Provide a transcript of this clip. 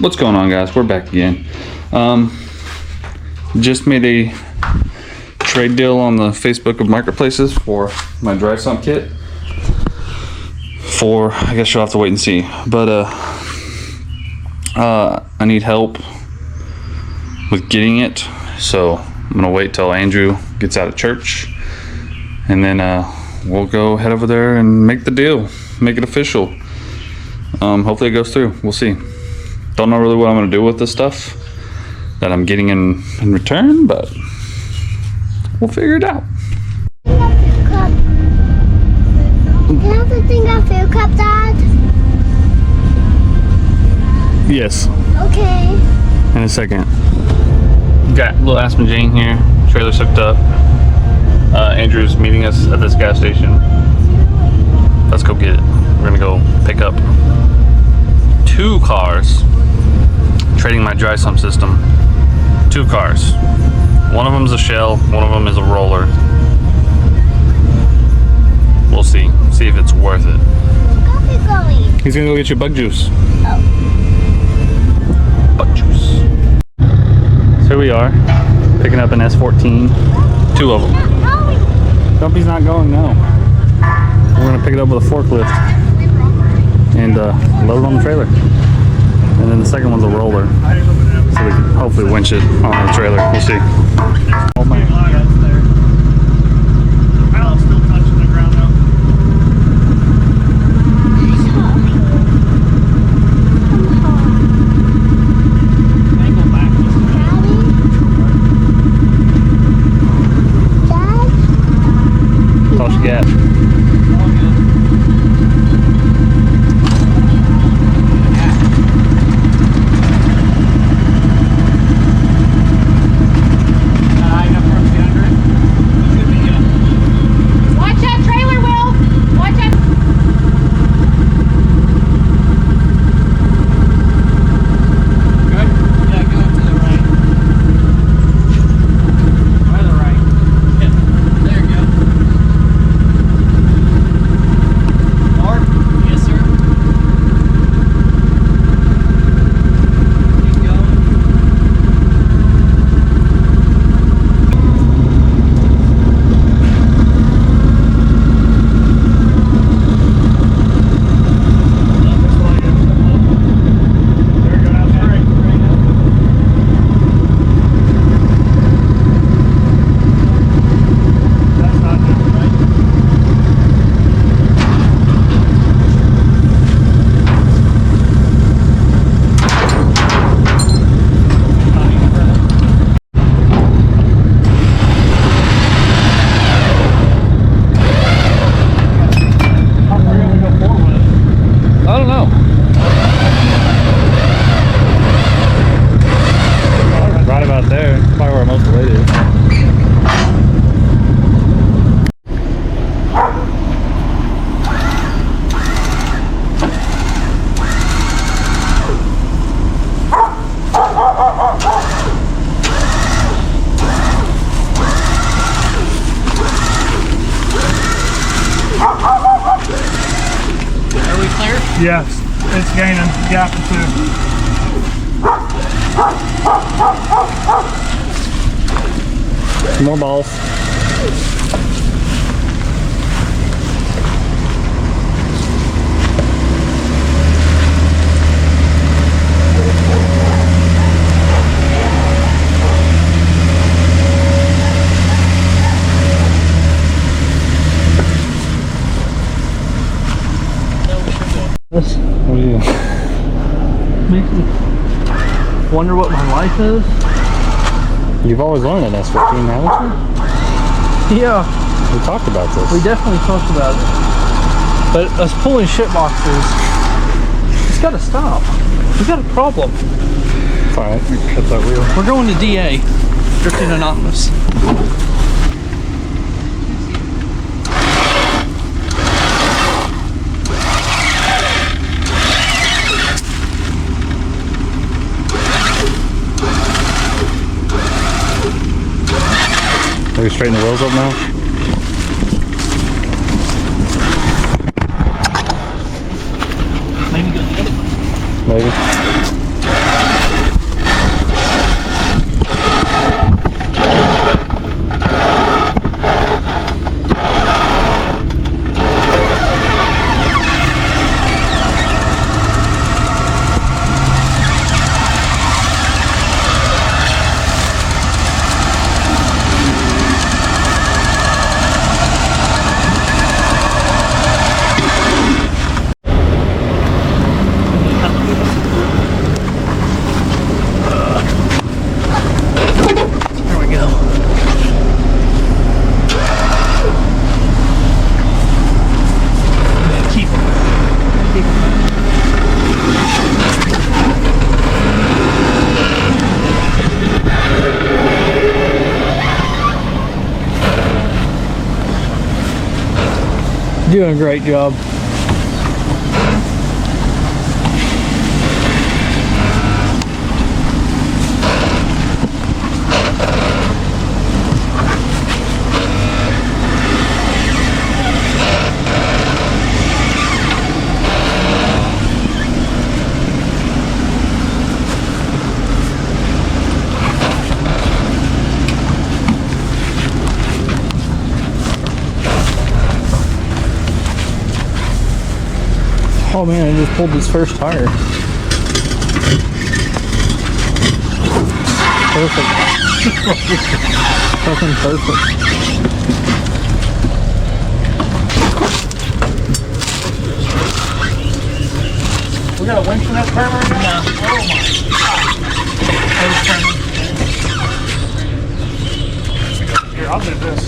What's going on, guys? We're back again. Just made a trade deal on the Facebook of marketplaces for my dry sump kit. I guess you'll have to wait and see. But I need help with getting it, so I'm gonna wait till Andrew gets out of church, and then we'll go head over there and make the deal, make it official. Hopefully it goes through. We'll see. Don't know really what I'm gonna do with this stuff that I'm getting in return, but we'll figure it out. Can I have the thing of food cup, Dad? Yes. Okay. In a second. Got little Aspen Jane here. Trailer's hooked up. Andrew's meeting us at this gas station. Let's go get it. We're gonna go pick up 2 cars. Trading my dry sump system. 2 cars. One of them's a shell, one of them is a roller. We'll see. See if it's worth it. Where are we going? He's gonna go get you bug juice. Oh. Bug juice. So here we are, picking up an S14. 2 of them. Dumpy's not going now. We're gonna pick it up with a forklift and load it on the trailer. And then the second one's a roller, so we can hopefully winch it on the trailer. We'll see. Oh man. That's all she got. Yes, it's gaining, gapping too. More balls. This What do you? makes me wonder what my life is. You've always wanted an S14, haven't you? Yeah, We talked about this. we definitely talked about it. But us pulling shit boxes, it's gotta stop. We got a problem. It's alright. Cut that wheel. We're going to DA, Drifting Anonymous. Are we straightening the wheels up now? Maybe go the other way. Maybe. You're doing a great job. Oh man, I just pulled this first tire. Perfect. Fucking perfect. We got a winch in that car right now? Oh my god. Here, I'll do this.